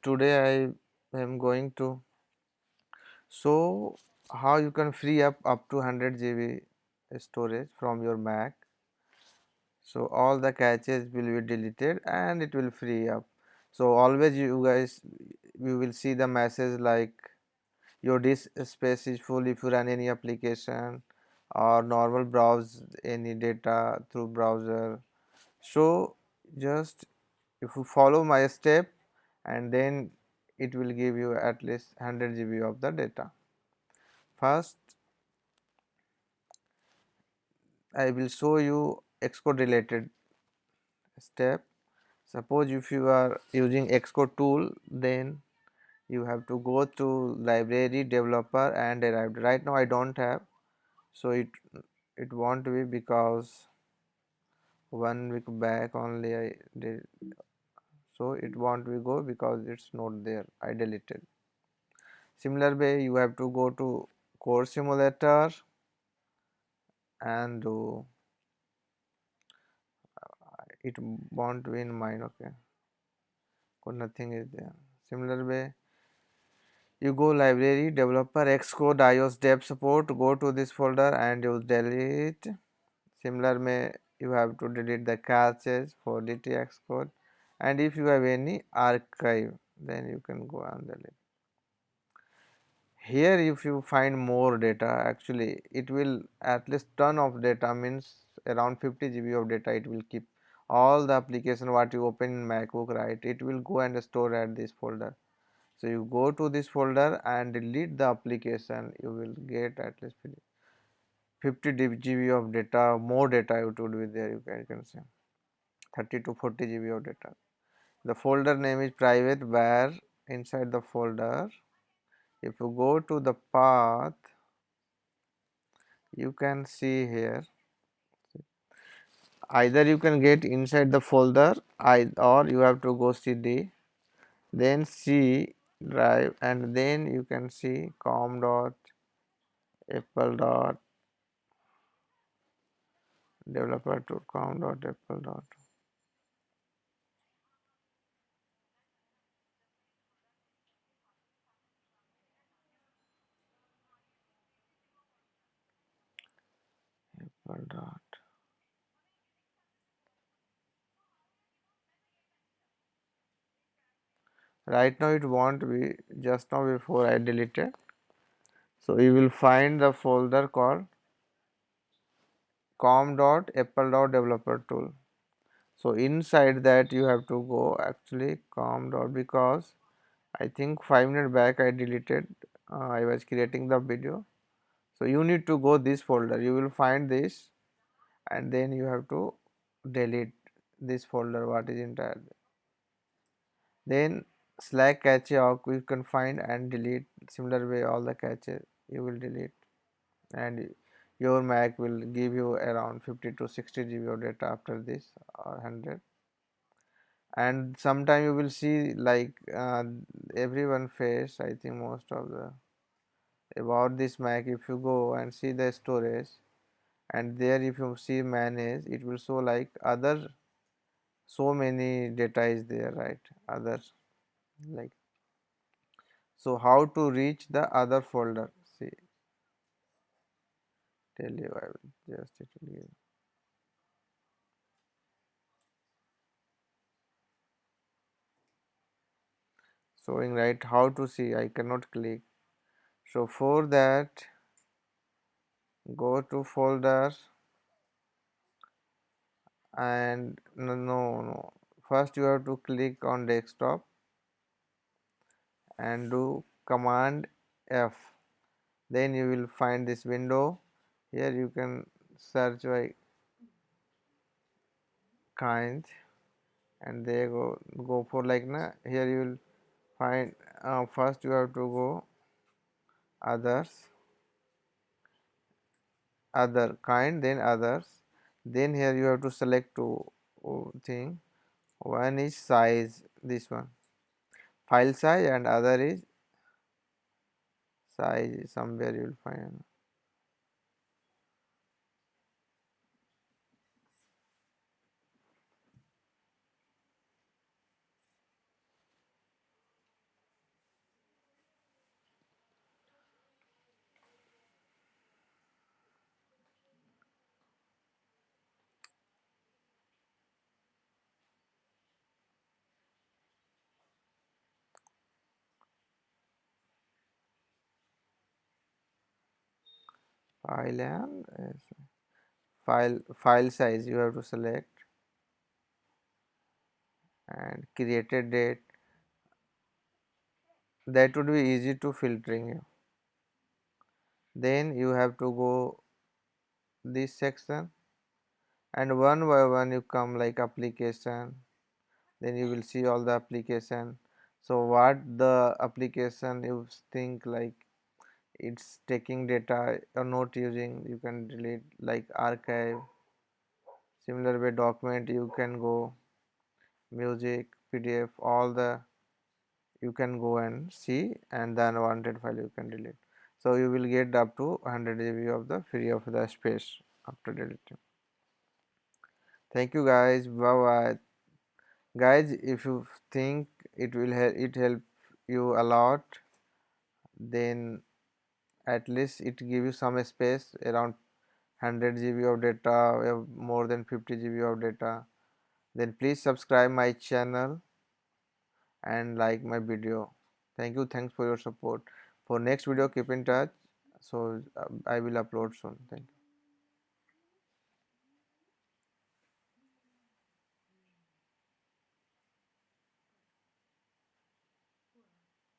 Today I am going to show how you can free up to 100 GB storage from your Mac. So all the caches will be deleted and it will free up. So always you guys you will see the message like your disk space is full if you run any application or normal browse any data through browser. So just if you follow my step, and then it will give you at least 100 GB of the data. First I will show you Xcode related step. Suppose if you are using Xcode tool, then you have to go to library developer and derived. Right now I don't have, so it won't be because 1 week back only I did, so it won't be go because it's not there, I deleted. Similar way you have to go to core simulator and do it won't be in mine. Okay, so nothing is there. Similar way you go library developer xcode ios dev support, go to this folder and you delete. Similar way you have to delete the caches for dt xcode, and if you have any archive then you can go and delete. Here if you find more data, actually it will at least ton of data, means around 50 GB of data it will keep. All the application what you open in macbook, right, it will go and store at this folder. So you go to this folder and delete the application, you will get at least 50 GB of data, more data it would be there. You can say 30 to 40 GB of data. The folder name is private var. Inside the folder, if you go to the path, you can see here, either you can get inside the folder or you have to go cd, then c drive, and then you can see com dot apple dot developer to com dot apple dot. Apple dot. Right now it won't be, just now before I deleted. So you will find the folder called com dot apple dot developer tool. So inside that you have to go actually com dot, because I think 5 minutes back I deleted, I was creating the video. So you need to go this folder, you will find this, and then you have to delete this folder what is entire. Then slack cache awk you can find and delete. Similar way all the caches you will delete, and your Mac will give you around 50 to 60 GB of data after this, or 100. And sometime you will see like everyone face, I think most of the about this Mac, if you go and see the storage, and there if you see manage, it will show like other, so many data is there, right, other, like. So how to reach the other folder, see, tell you, I will just it will give showing, right, how to see, I cannot click. So for that, go to folder, and no, first you have to click on desktop and do command F, then you will find this window. Here you can search by kind, and they go for like na, here you will find, first you have to go others, other kind, then others, then here you have to select two thing. One is size, this one file size, and other is size, somewhere you will find. file and file size you have to select, and created date, that would be easy to filtering you. Then you have to go this section, and one by one you come like application, then you will see all the application. So what the application you think like it's taking data or not using, you can delete, like archive. Similar way document you can go, music, PDF, all the you can go and see, and the unwanted file you can delete. So you will get up to 100 GB of the free of the space after deleting. Thank you guys. Bye bye. Guys, if you think it help you a lot, then at least it give you some space around 100 GB of data, more than 50 GB of data, then please subscribe my channel and like my video. Thank you. Thanks for your support. For next video, keep in touch. So I will upload soon. Thank you.